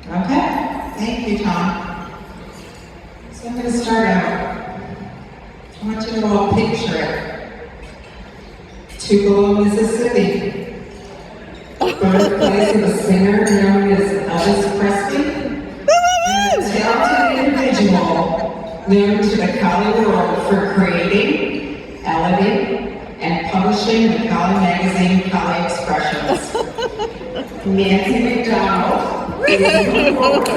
Okay, thank you, Tom. So I'm going to start out. I want you to all picture it. Tupelo, Mississippi. Birthplace of a singer known as Elvis Presley. And a talented individual known to the Collie world for creating, editing, and publishing the Collie magazine Collie Expressions. Nancy McDonald is moving forward.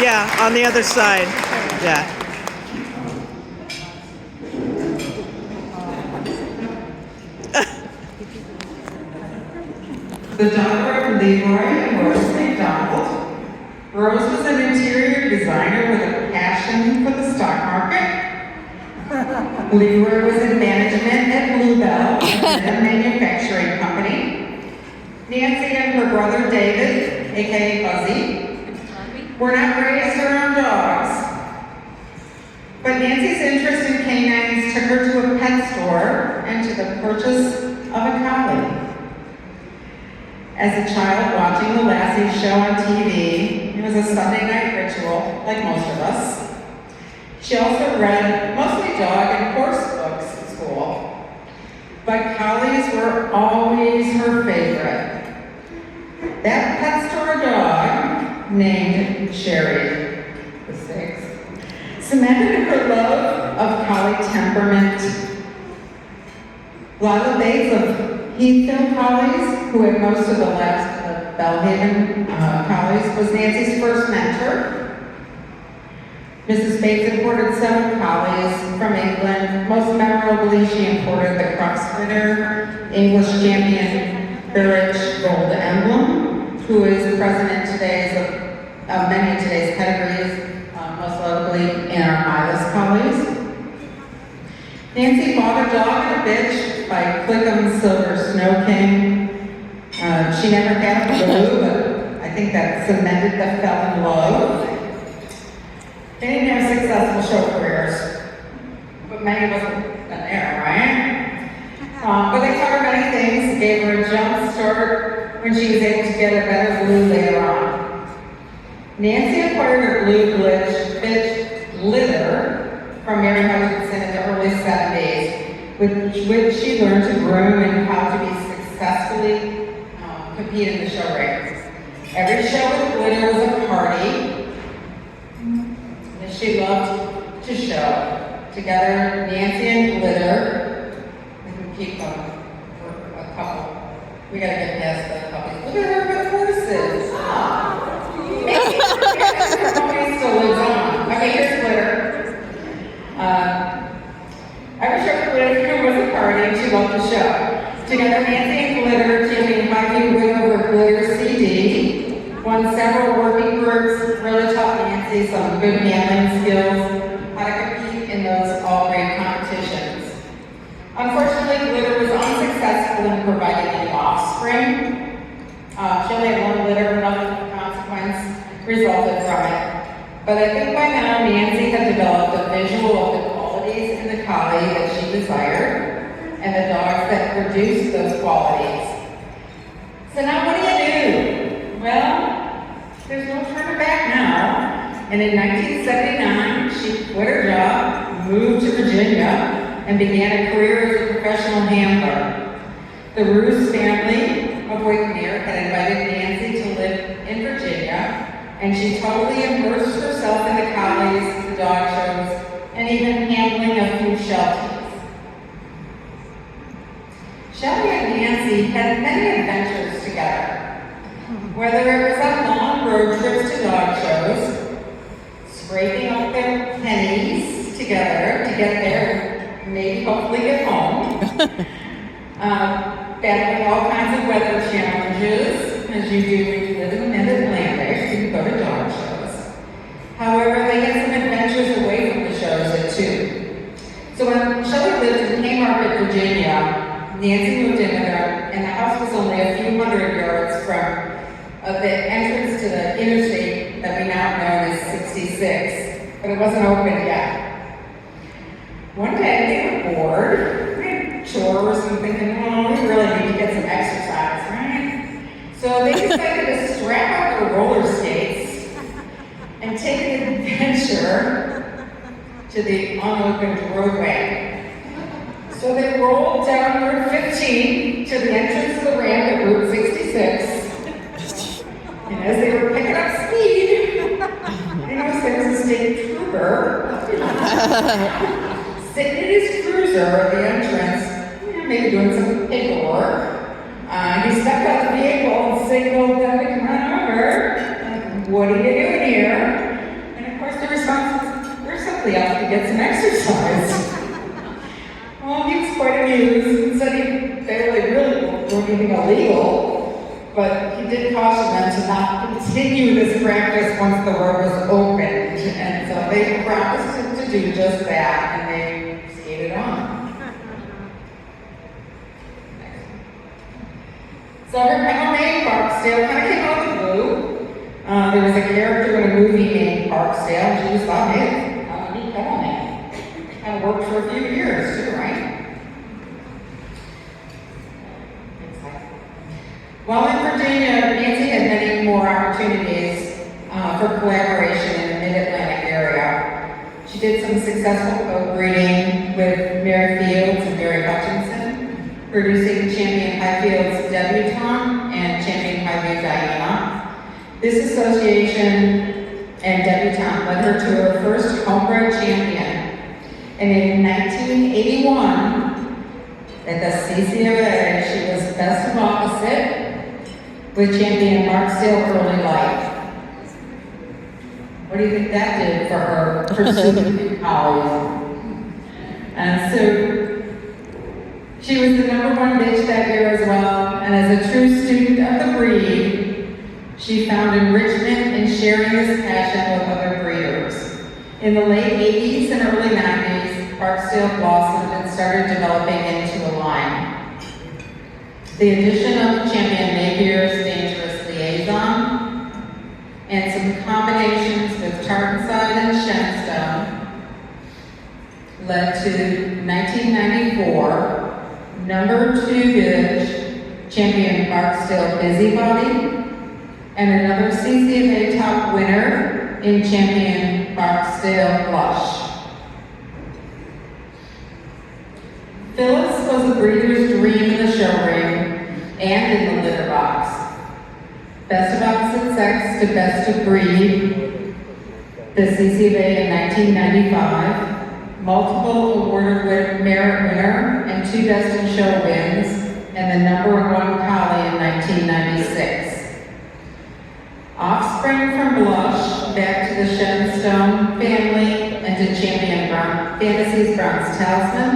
Yeah, on the other side. Yeah. The daughter of Leroy and Rose McDonald. Rose was an interior designer with a passion for the stock market. Leroy was in management at Bluebell, a manufacturing company. Nancy and her brother David, aka Buzzy, were not raised around dogs. But Nancy's interest in canines took her to a pet store and to the purchase of a collie. As a child watching the Lassie show on TV, it was a Sunday night ritual, like most of us. She also read mostly dog and horse books at school. But collies were always her favorite. That pet store dog, named Sherry, the sixth, cemented her love of collie temperament. Lila Bates of Heathfield Collies, who had most of the last Belhaven Collies, was Nancy's first mentor. Mrs. Bates imported several collies from England. Most memorably, she imported the Crux winner, English champion Burridge Gold Emblem, who is president today of many of today's pedigrees, most notably in our Milas Collies. Nancy bought a dog and a bitch by Clickham Silver Snow King. She never had a blue, but I think that cemented the fell in love. They didn't have successful show careers, but many of us were there, right? But they taught her many things, gave her a jump start when she was able to get a better blue later on. Nancy acquired her blue bitch litter from Mary Hutchinson in the early 70s, which she learned to groom and how to be successfully compete in the show races. Every show with glitter was a party, and she loved to show. Together, Nancy and glitter, we can keep them for a couple. We gotta get past the puppies. Look at her with horses. Maybe still lives on. Okay, here's glitter. Every show with glitter was a party, and she loved the show. Together, Nancy and glitter, Jimmy Mikey went over glitter CD, won several working groups, really taught Nancy some good handling skills, how to compete in those all-grade competitions. Unfortunately, glitter was unsuccessful in providing any offspring. She only had one litter, nothing of consequence resulted from it. But I think by now Nancy had developed a visual of the qualities in the collie that she desired and the dogs that produced those qualities. So now what do? Well, there's no turning back now. And in 1979, she quit her job, moved to Virginia, and began a career as a professional handler. The Roos family of Wakemeer had invited Nancy to live in Virginia, and she totally immersed herself in the collies, the dog shows, and even handling a few shelties. Shelby and Nancy had many adventures together, whether it was on long road trips to dog shows, scraping up their pennies together to get there, maybe hopefully get home, battling all kinds of weather challenges, as you do when you live in the Mid-Atlantic and you go to dog shows. However, they had some adventures away from the shows too. So when Shelby lived in Haymarket, Virginia, Nancy moved in with her, and the house was only a few hundred yards from the entrance to the interstate that we now but it wasn't open yet. One day they were bored, right? Chores and thinking, well, we really need to get some exercise, right? So they decided to strap on their roller skates and take an adventure to the unopened roadway. So they rolled down Route 15 to the entrance of the ramp at Route 66. And as they were picking up speed, I noticed there was a state trooper sitting in his cruiser at the entrance, maybe doing some paperwork. He stepped out the vehicle and signaled them to come on over. What are you doing here? And of course the response was, we're simply out to get some exercise. Well, he was quite amused and said he barely really were anything illegal, but he did caution them to not continue this practice once the road was opened. And so they promised to do just that, and they skated on. So her panel named Barksdale kind of came out of the blue. There was a character in a movie named Barksdale, and she just thought, hey, a neat panel name. Kind of worked for a few years too, right? While in Virginia, Nancy had many more opportunities for collaboration in the Mid-Atlantic area. She did some successful co-breeding with Mary Fields and Mary Hutchinson, producing Champion Highfield's Debutante and Champion Highview Diana. This association and Debutante led her to her first homebred champion. And in 1981, at the CCOA, she was best of opposite with champion Barksdale Early Light. What do you think that did for her pursuit in college? And so she was the #1 bitch that year as well, and as a true student of the breed, she found enrichment in sharing this passion with other breeders. In the late 80s and early 90s, Barksdale blossomed and started developing into a line. The addition of Champion Napier's Dangerous Liaison and some combinations with Tartanside and Shenstone led to 1994 #2 bitch Champion Barksdale Busybody and another CCMA top winner in Champion Barksdale Blush. Phyllis was a breeder's dream in the show ring and in the litter box. Best of opposite sex to best of breed, the CCMA in 1995, multiple awarded merit winner and 2 best in show wins, and the #1 collie in 1996. Offspring from Blush back to the Shenstone family and to Champion Fantasy's Bronze Talisman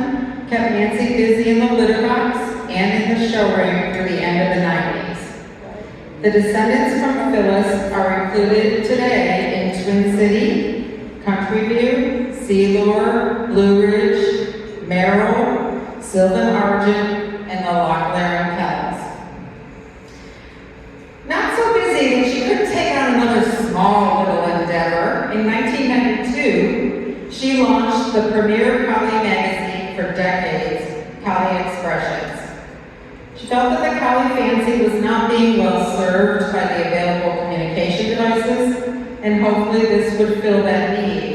kept Nancy busy in the litter box and in the show ring through the end of the 90s. The descendants from Phyllis are included today in Twin City, Country View, Sealure, Blue Ridge, Merrill, Sylvan Argent, and the Lochlear Kennels. Not so busy that she couldn't take on another small little endeavor. In 1992, she launched the premier collie magazine for decades, Collie Expressions. She felt that the collie fancy was not being well served by the available communication devices, and hopefully this would fill that need.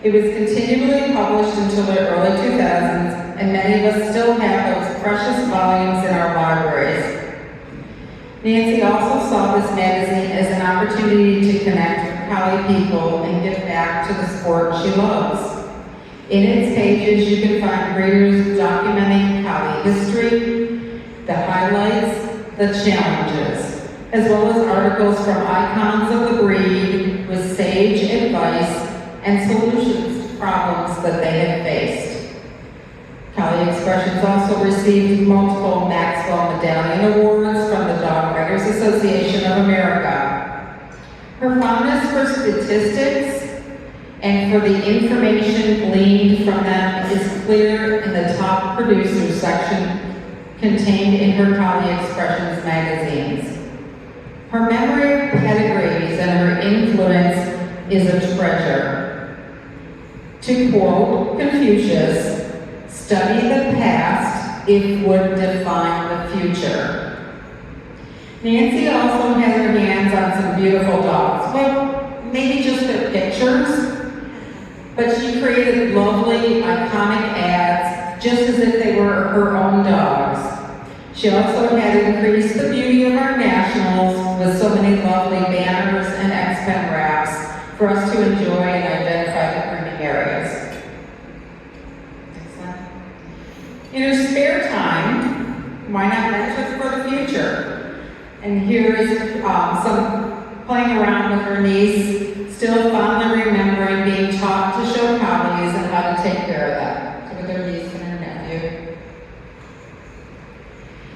It was continually published until the early 2000s, and many of us still have those precious volumes in our libraries. Nancy also saw this magazine as an opportunity to connect with collie people and give back to the sport she loves. In its pages, you can find breeders documenting collie history, the highlights, the challenges, as well as articles from icons of the breed with sage advice and solutions to problems that they have faced. Collie Expressions also received multiple Maxwell Medallion Awards from the Dog Writers Association of America. Her fondness for statistics and for the information gleaned from them is clear in the top producers section contained in her Collie Expressions magazines. Her memory of pedigrees and her influence is a treasure. To quote Confucius, study the past, it would define the future. Nancy also has her hands on some beautiful dogs. Well, maybe just their pictures, but she created lovely, iconic ads just as if they were her own dogs. She also had increased the beauty of our nationals with so many lovely banners and X-Pen wraps for us to enjoy and identify the grooming areas. Excellent. In her spare time, why not mentor for the future? And here is some playing around with her niece, still fondly remembering being taught to show collies and how to take care of them. So with her niece and her nephew.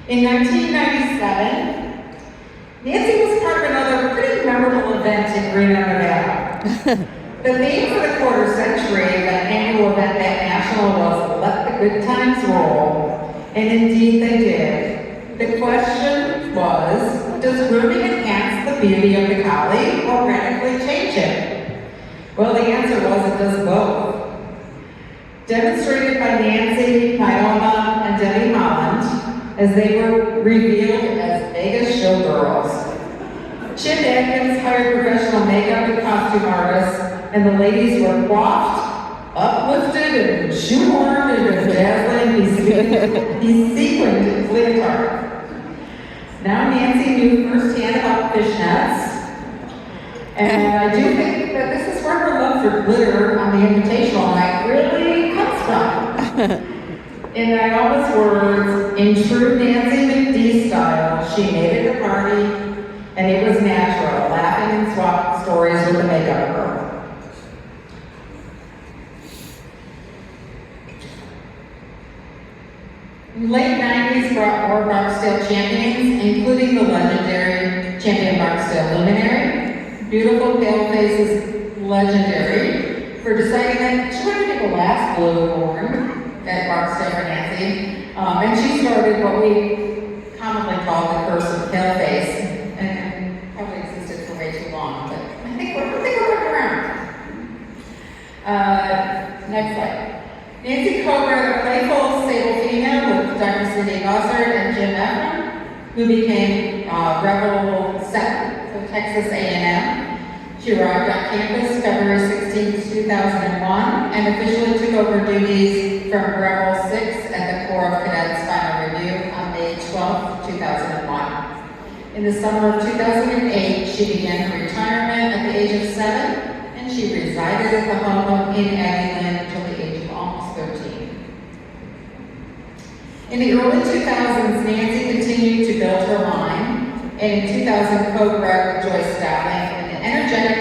In 1997, Nancy was part of another pretty memorable event in Reno, Nevada. The theme for the quarter century, that annual event at National, was Let the Good Times Roll. And indeed they did. The question was, does grooming enhance the beauty of the collie or radically change it? Well, the answer was it does both. Demonstrated by Nancy, Naoma, and Debbie Holland, as they were revealed as Vegas showgirls. Chip Atkins hired professional makeup and costume artists, and the ladies were coiffed, uplifted, and shoehorned into dazzling, sequined leotard. Now Nancy knew firsthand about fishnets, and I do think that this is where her love for glitter on the invitational night really comes from. In Naoma's words, in true Nancy McD style, she made it a party, and it was natural, laughing and swapping stories with the makeup girl. In the late 90s brought more Barksdale champions, including the legendary champion Barksdale Luminary. Beautiful Paleface is legendary for deciding that she wanted to be the last blue born at Barksdale for Nancy, and she started what we commonly call the curse of Paleface, and probably existed for way too long, but I think we're working around. Next slide. Nancy co-bred a playful sable female with Dr. Cindy Gossard and Jim Ephraim, who became Rebel 7 of Texas A&M. She arrived on campus February 16, 2001, and officially took over duties from Rebel 6 at the Corps of Cadets Final Review on May 12, 2001. In the summer of 2008, she began her retirement at the age of 7, and she resided at the home in Aggieland until the age of almost 13. In the early 2000s, Nancy continued to build her line, and in 2000 co-bred with Joyce Statling, energetic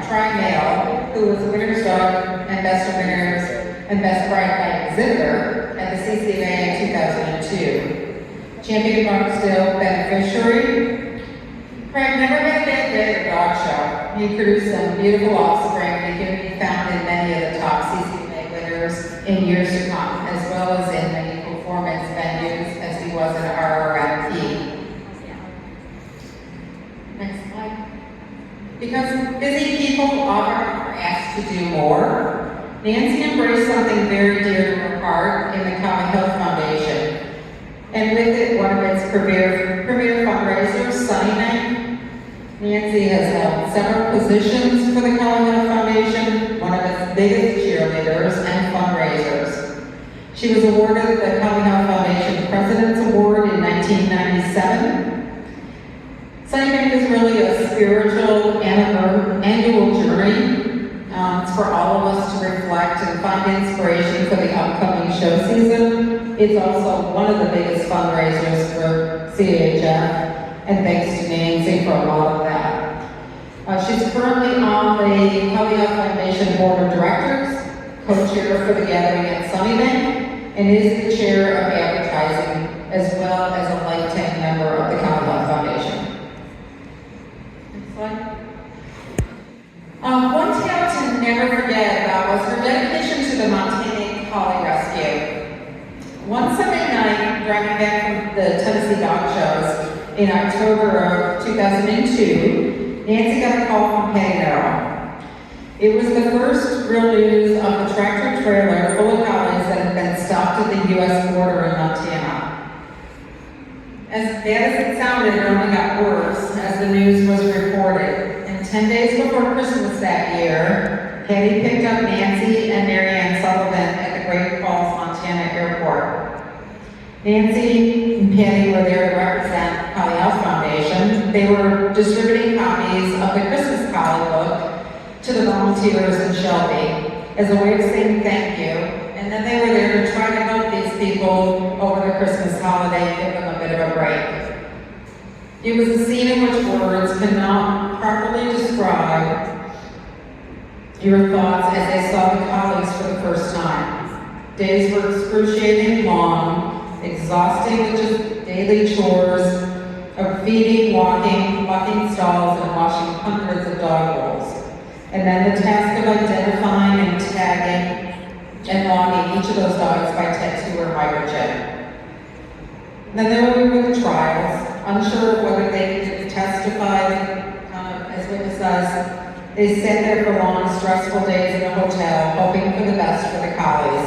tri-male who was winner's dog and best of winners and best bright light exhibitor at the CCMA in 2002. Champion Barksdale beneficiary. Craig never had a bad day at a dog show. He produced some beautiful offspring that can be found in many of the top CCMA winners in years to come, as well as in many performance venues as he was an RRMP. Next slide. Because busy people often are asked to do more, Nancy embraced something very dear to her heart in the Common Health Foundation. And with it, one of its premier fundraisers, Sunny Night. Nancy has held several positions for the Common Health Foundation, one of its biggest cheerleaders and fundraisers. She was awarded the Common Health Foundation President's Award in 1997. Sunny Night is really a spiritual annual journey. It's for all of us to reflect and find inspiration for the upcoming show season. It's also one of the biggest fundraisers for CHF, and thanks to Nancy for a lot of that. She's currently on the Common Health Foundation Board of Directors, co-chair for the gathering at Sunnybank, and is the chair of advertising, as well as a lifetime member of the Common Health Foundation. One tale to never forget about was her dedication to the Montana Collie Rescue. One Sunday night, driving back from the Tennessee dog shows in October of 2002, Nancy got a call from Penny Merrill. It was the first real news of the tractor trailer full of collies that had been stopped at the U.S. border in Montana. As bad as it sounded, it only got worse as the news was reported. And 10 days before Christmas that year, Patty picked up Nancy and Mary Ann Sullivan at the Great Falls, Montana airport. Nancy and Patty were there to represent Collie Health Foundation. They were distributing copies of the Christmas Collie book to the volunteers in Shelby as a way of saying thank you. And then they were there to try to help these people over the Christmas holiday and give them a bit of a break. It was a scene in which words cannot properly describe your thoughts as they saw the collies for the first time. Days were excruciating long, exhausting with just daily chores of feeding, walking, mucking stalls, and washing hundreds of dog bowls. And then the task of identifying and tagging and logging each of those dogs by tattoo or microchip. And then there were the trials, unsure of whether they could testify as witnesses. They sat there for long, stressful days in a hotel, hoping for the best for the collies.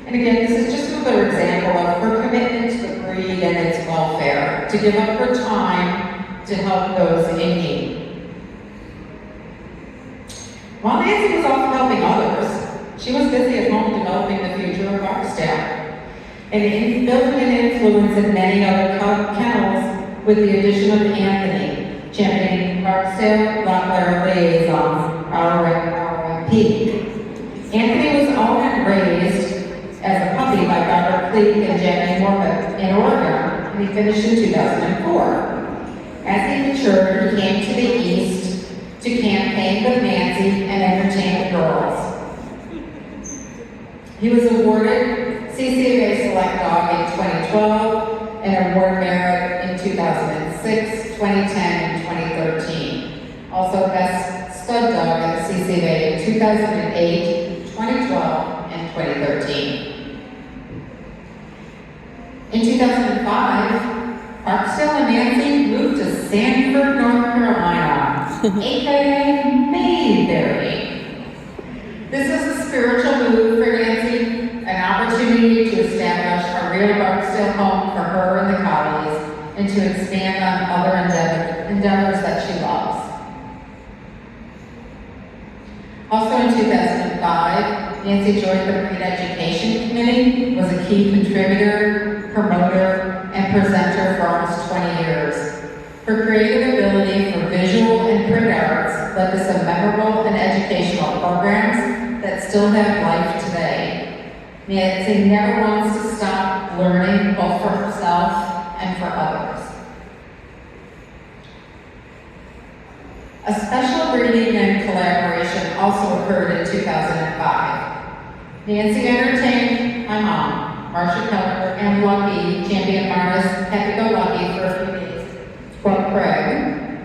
And again, this is just another example of her commitment to the breed and its welfare, to give up her time to help those in need. While Nancy was off helping others, she was busy at home developing the future of Barksdale and in building an influence in many other kennels with the addition of Anthony, championing Barksdale Rottweiler liaison, RRP. Anthony was owned and raised as a puppy by Dr. Cleek and Jackie Mormon in Oregon, and he finished in 2004. As he matured, he came to the East to campaign with Nancy and entertain the girls. He was awarded CCFA Select Dog in 2012 and Award Merit in 2006, 2010, and 2013. Also Best Stud Dog at the CCFA in 2008, 2012, and 2013. In 2005, Barksdale and Nancy moved to Sanford, North Carolina, aka Mayberry. This is a spiritual move for Nancy, an opportunity to establish a real Barksdale home for her and the collies, and to expand on other endeavors that she loves. Also in 2005, Nancy joined the Breed Education Committee, was a key contributor, promoter, and presenter for almost 20 years. Her creative ability for visual and print arts led to some memorable and educational programs that still have life today. Nancy never wants to stop learning both for herself and for others. A special breeding and collaboration also occurred in 2005. Nancy entertained my mom, Marcia Keller, and Lucky, champion Martis, had to go Lucky for a few days. Well, Craig,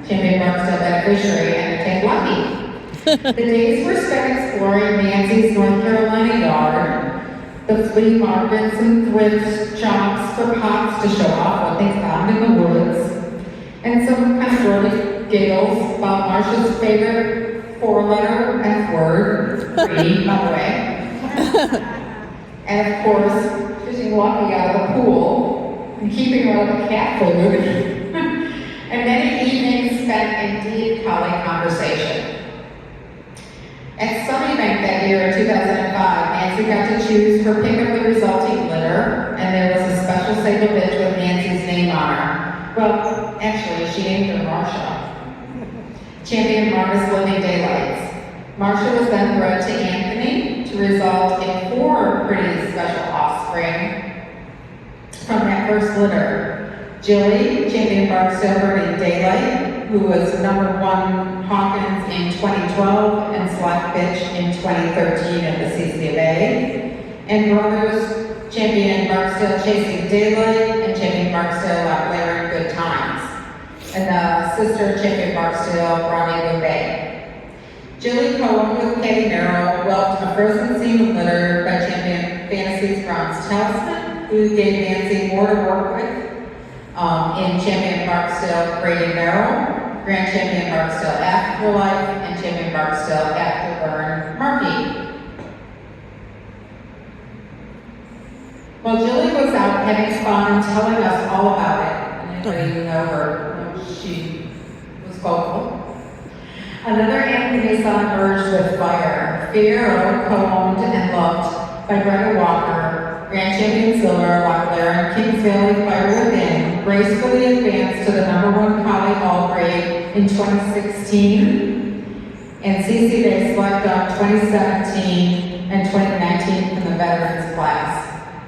champion Barksdale beneficiary, entertained Lucky. The days were spent exploring Nancy's North Carolina yard, the flea markets and thrift shops for pots to show off what they found in the woods, and some kind of girly giggles about Marcia's favorite four-letter F word, free, by the way. And of course, fishing Lucky out of the pool and keeping her out of cat food. And many evenings spent in deep collie conversation. At some event that year in 2005, Nancy got to choose her pick of the resulting litter, and there was a special sable bitch with Nancy's name on her. Well, actually, she named her Marcia. Champion Marcia's Living Daylights. Marcia was then bred to Anthony to result in 4 pretty special offspring from that first litter. Jilly, champion Barksdale Burning Daylight, who was #1 Hawkins in 2012 and Slack Bitch in 2013 at the CCFA, and brothers, champion Barksdale Chasing Daylight and champion Barksdale Out Blaring Good Times, and the sister champion Barksdale Rendezvous Bay. Jilly Cohen with Katie Merrill whelped a frozen semen litter by champion Fantasy's Bronze Talisman, who gave Nancy more to work with in champion Barksdale Brady Merrill. Grand Champion Barksdale Afterlife, and Champion Barksdale Afterburn Marquee. Well, Julie was out having fun and telling us all about it. Anybody who know her, she was vocal. Another Anthony song emerged with Fire, Fear, co-owned and loved by Greta Walker, Grand Champion Silver, LeClaire, Kings Valley Fire Within, gracefully advanced to the #1 Collie All Grade in 2016, and CC Bay select on 2017 and 2019 from the Veterans class,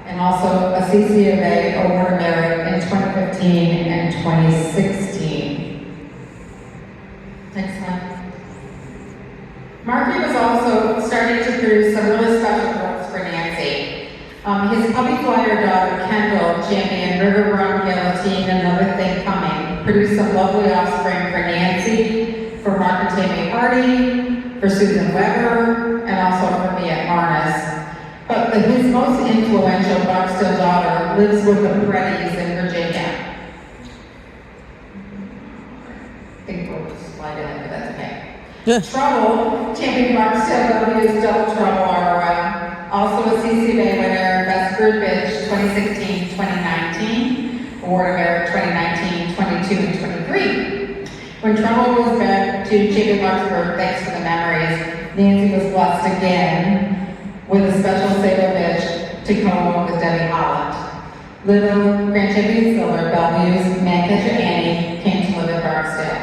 and also a CCFA Award of Merit in 2015 and 2016. Next one. Marky was also starting to produce some really special books for Nancy. His puppy flyer daughter, Kendall, champion River Run Guillotine, Another Thing Coming, produced some lovely offspring for Nancy, for Margaret Tammy Hardy, for Susan Weber, and also for me at Marnus. But his most influential Barksdale daughter lives with the Preddies in Virginia. I think we'll just slide in, but that's okay. Trouble, champion Barksdale W's Double Trouble ROI. Also a CC Bay winner, Best Brood Bitch 2016-2019, Award of Merit 2019, 22, and 23. When Trouble was back to Champion Larkspur, thanks for the memories, Nancy was blessed again with a special Sable Bitch to co-own with Debbie Holland. Little Grand Champion Silver, Bellevue's Mancatcher Annie came to live at Barksdale.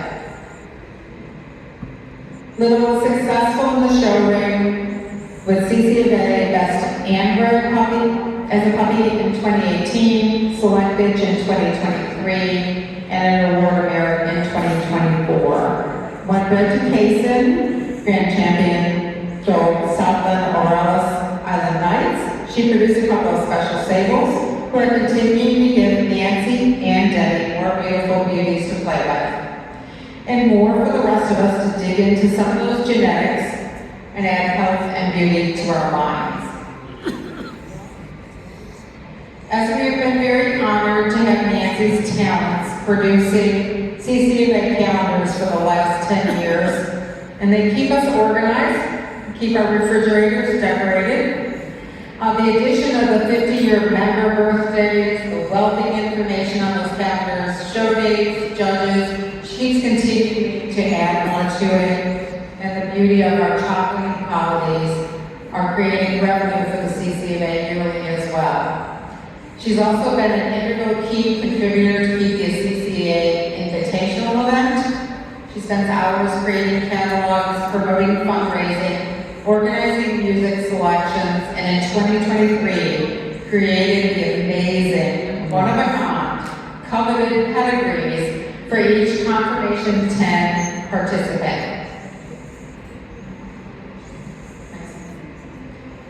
Little was successful in the show ring with CCFA Best Android Puppy as a puppy in 2018, Select Bitch in 2023, and an Award of Merit in 2024. When bred to Kaysen, Grand Champion Joel Southland Aurelis Island Knights, she produced a couple of special sables who are continuing to give Nancy and Debbie more beautiful beauties to play with. And more for the rest of us to dig into some of those genetics and add health and beauty to our lives. As we have been very honored to have Nancy's talents producing CCFA calendars for the last 10 years, and they keep us organized, keep our refrigerators decorated. The addition of the 50-year member birthdays, the wealthy information on those calendars, show dates, judges, keeps continuing to add more to it, and the beauty of our chocolate holidays are creating revenue for the CCFA yearly as well. She's also been an integral key contributor to keep the CCA Invitational event. She spends hours creating catalogs, promoting fundraising, organizing music selections, and in 2023, created the amazing, one-of-a-kind, coveted pedigrees for each Confirmation 10 participant.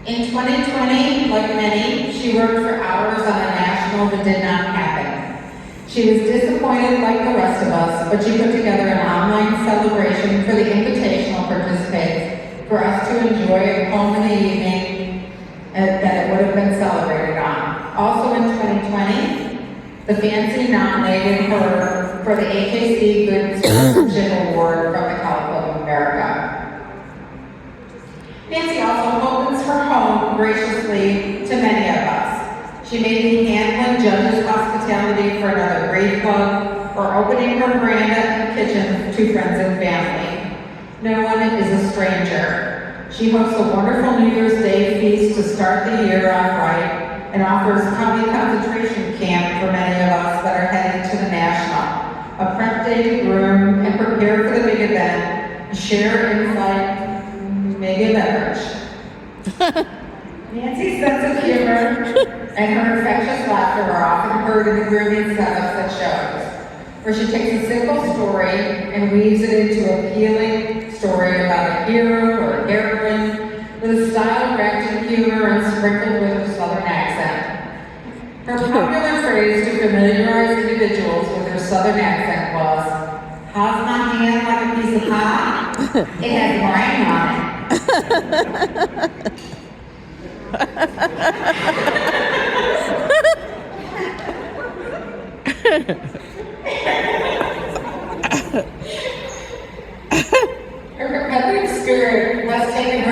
In 2020, like many, she worked for hours on a national that did not happen. She was disappointed like the rest of us, but she put together an online celebration for the invitational participants for us to enjoy at home in the evening that it would have been celebrated on. Also in 2020, the fancy nominated her for the AKC Good Sportsmanship Award from the College Club of America. Nancy also opens her home graciously to many of us. She may be handling judges' hospitality for another grade club or opening her veranda and kitchen to friends and family. No one is a stranger. She hosts a wonderful New Year's Day feast to start the year off right and offers company concentration camp for many of us that are heading to the National. A prep day to groom and prepare for the big event, share insight, maybe a beverage. Nancy's sense of humor and her infectious laughter are often heard in the grooming setups at shows, where she takes a simple story and weaves it into a appealing story about a hero or a heroine with a style wrapped in humor and sprinkled with her southern accent. Her popular phrase to familiarize individuals with her southern accent was, "How's my hand like a piece of pie? It has brain on it."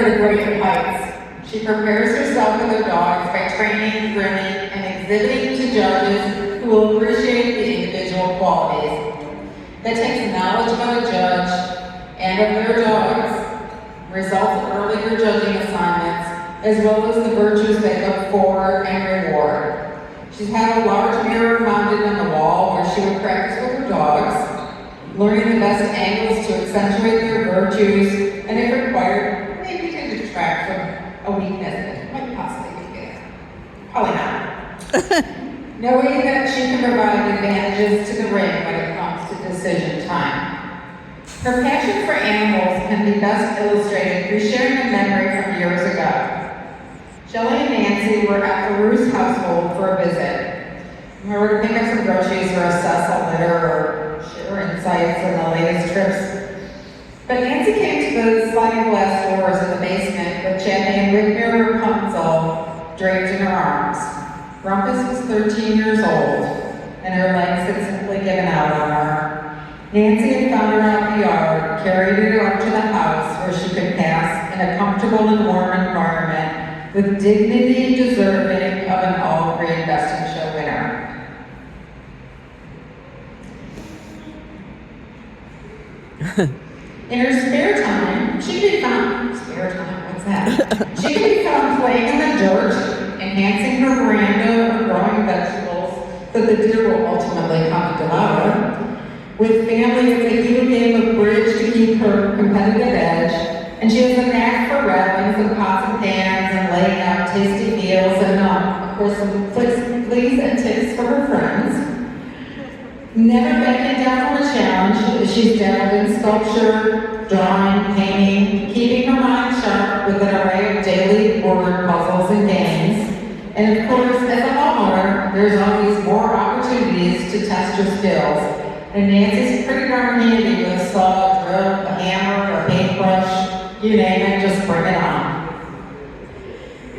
her great heights. She prepares herself and her dogs by training, grooming, and exhibiting to judges who will appreciate the individual qualities. That takes knowledge about a judge and of their dogs, results of earlier judging assignments, as well as the virtues they look for and reward. She's had a large mirror mounted on the wall where she would practice with her dogs, learning the best angles to accentuate their virtues, and if required, maybe to detract from a weakness that might possibly be there. Probably not. Knowing that she can provide advantages to the ring when it comes to decision time. Her passion for animals can be best illustrated through sharing a memory from years ago. Shelley and Nancy were at the Roos household for a visit. We were to pick up some groceries or assess a litter or share insights on the latest trips. But Nancy came to the sliding glass doors in the basement with Chappie and Whitmere Rapunzel draped in her arms. Rumpus was 13 years old, and her legs had simply given out on her. Nancy had found her out in the yard, carried her up to the house where she could pass in a comfortable and warm environment with dignity deserving of an all-green Best in Show winner. In her spare time, she could be found, what's that? She could be found playing in the dirt, enhancing her veranda or growing vegetables that the deer will ultimately come to devour. With family, it's a heated game of bridge to keep her competitive edge, and she has a knack for rattling some pots and pans and laying out tasty meals and, of course, some fleas and ticks for her friends. Never backing down from a challenge, she's dabbled in sculpture, drawing, painting, keeping her mind sharp with an array of daily word puzzles and games. And of course, as a homeowner, there's always more opportunities to test your skills. And Nancy's pretty darn handy with a saw, a drill, a hammer, a paintbrush, you name it, just bring it on.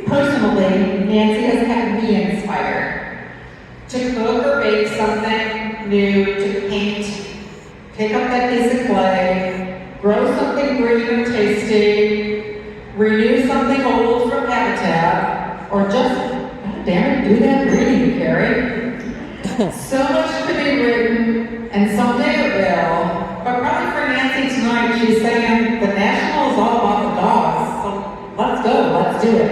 Personally, Nancy has had me inspired to cook or bake something new, to paint, pick up that piece of clay, grow something green or tasty, renew something old from habitat, or just, God damn it, do that reading, Carrie. So much to be written, and someday it will, but probably for Nancy tonight, she's saying the National is all about the dogs, so let's go, let's do it.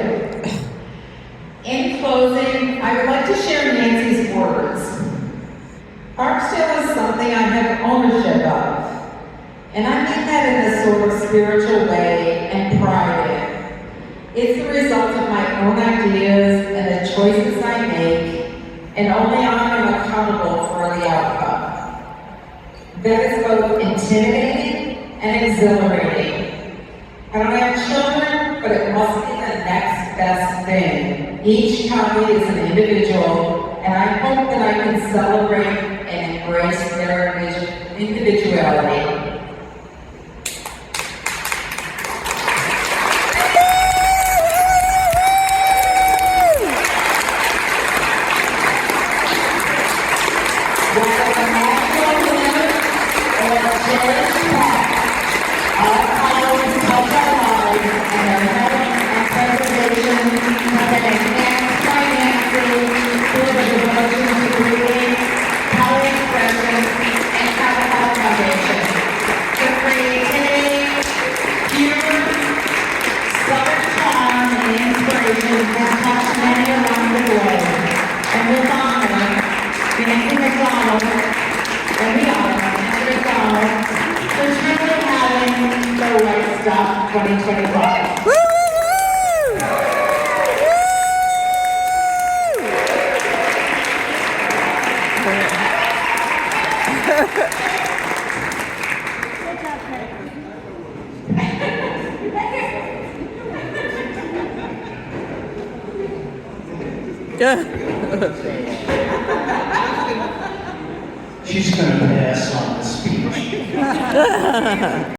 In closing, I would like to share Nancy's words. Barksdale is something I have ownership of, and I mean that in a sort of spiritual way and pride in. It's the result of my own ideas and the choices I make, and only I am accountable for the outcome. That is both intimidating and exhilarating. I don't have children, but it must be the next best thing. Each child is an individual, and I hope that I can celebrate and embrace their individuality. McDonald, and the honor, McDonald, for truly having the right stuff 2025. Woo! She's going to pass on the speech.